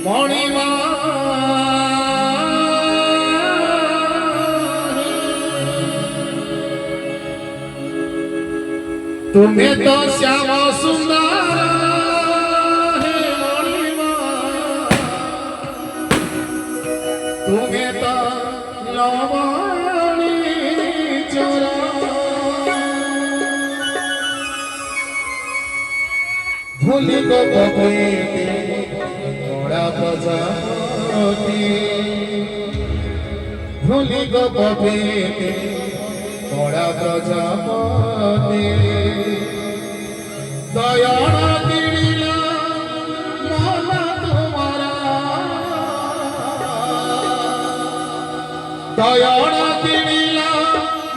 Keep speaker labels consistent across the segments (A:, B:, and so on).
A: मणिमा तुम्हें तो श्याम सुंदर है मणिमा तुम्हें तो लवणी चोरा भूली को कभी थोड़ा प्रजापति भूली को कभी थोड़ा प्रजापति दयाना किड़िला मोना तुम्हारा दयाना किड़िला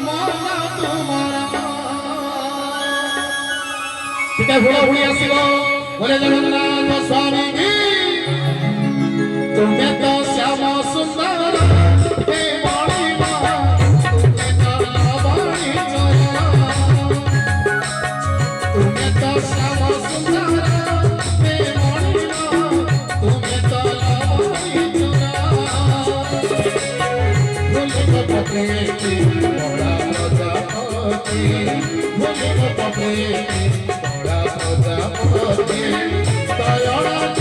A: मोना तुम्हारा ठीक है भूला भूली आसिबो बोले जगन्नाथ स्वामी की तुम्हें तो श्याम सुंदर हे मणिमा तुम्हें तो लवणी चोरा तुम्हें तो श्याम सुंदर हे मणिमा तुम्हें तो लवणी चोरा भूली को पकड़े बड़ा प्रजापति भूली को पकड़े बड़ा प्रजापति दयाला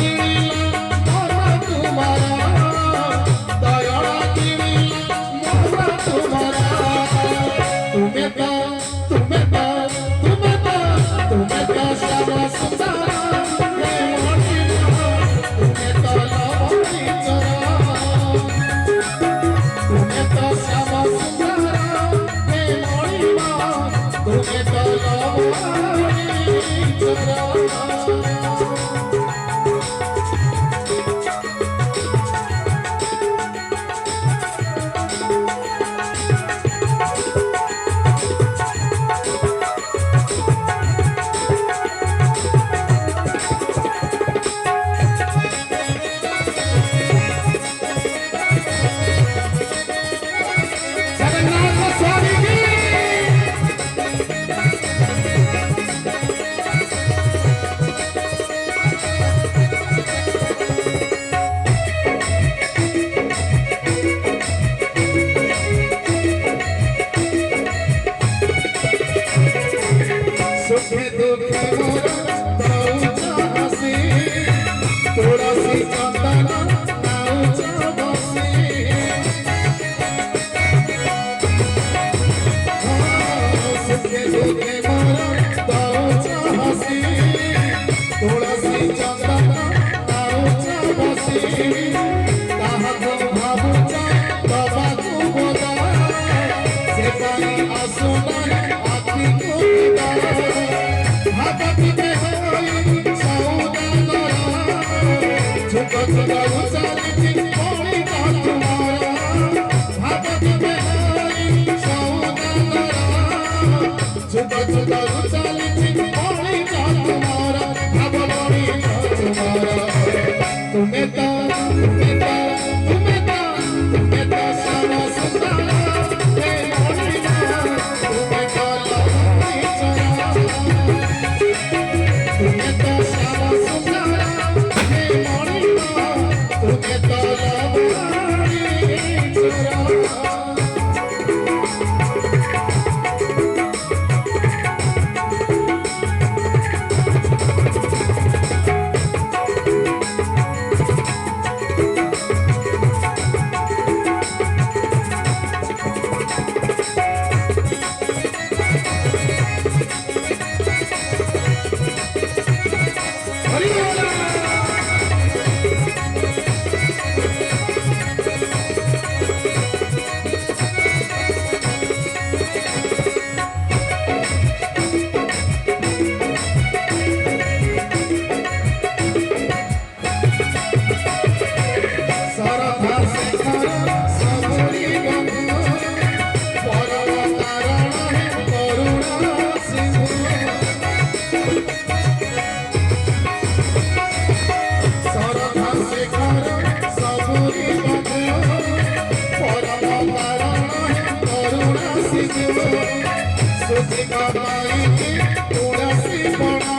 A: तुलसी बड़ा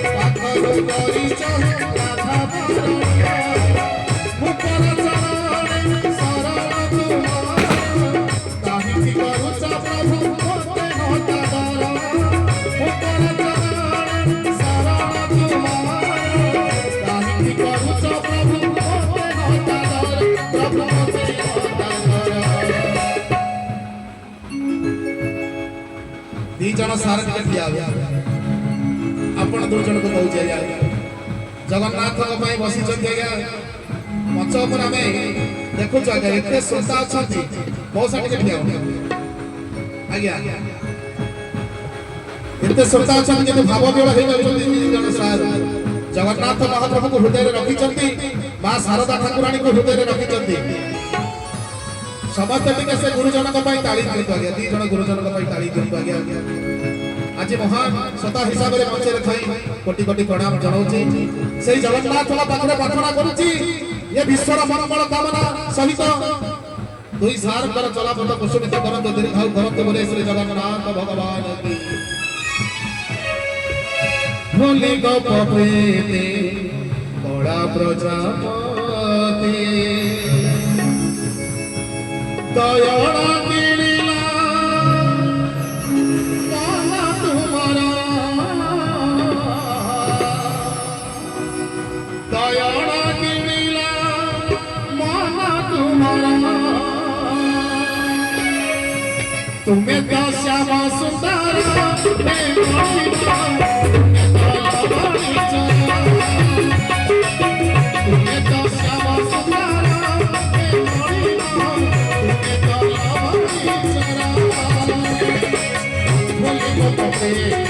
A: पाखर करी राधा सार के ठिया आपण दो जन को कहू आज्ञा जगन्नाथ को बसी आज्ञा मंच पर आम देखु आज्ञा एत श्रोता अच्छा बहुत सारे ठिया आज्ञा एत श्रोता अच्छा कि भाव विहल हो सार जगन्नाथ महाप्रभु को हृदय रखी माँ शारदा ठाकुराणी को हृदय रखी समस्त टिके से गुरुजन ताली दिंतु आज्ञा दी जन गुरुजन ताली दिंतु आज्ञा आज महान सता हिसाब से मंच थी कोटि कोटि प्रणाम जनाऊँगी से जगन्नाथ पाखे प्रार्थना करुच्ची ये विश्वर मंगल कामना सहित दुई सार चलापथ कुसुमित करते दीर्घायु करते बोले श्री जगन्नाथ भगवान की भोली गोप प्रीति बड़ा प्रजापति दयाड़ा किणिला माना तुम्हारा दयाड़ा किणिला माना तुम्हारा तुम्हें तो श्यामा सुंदर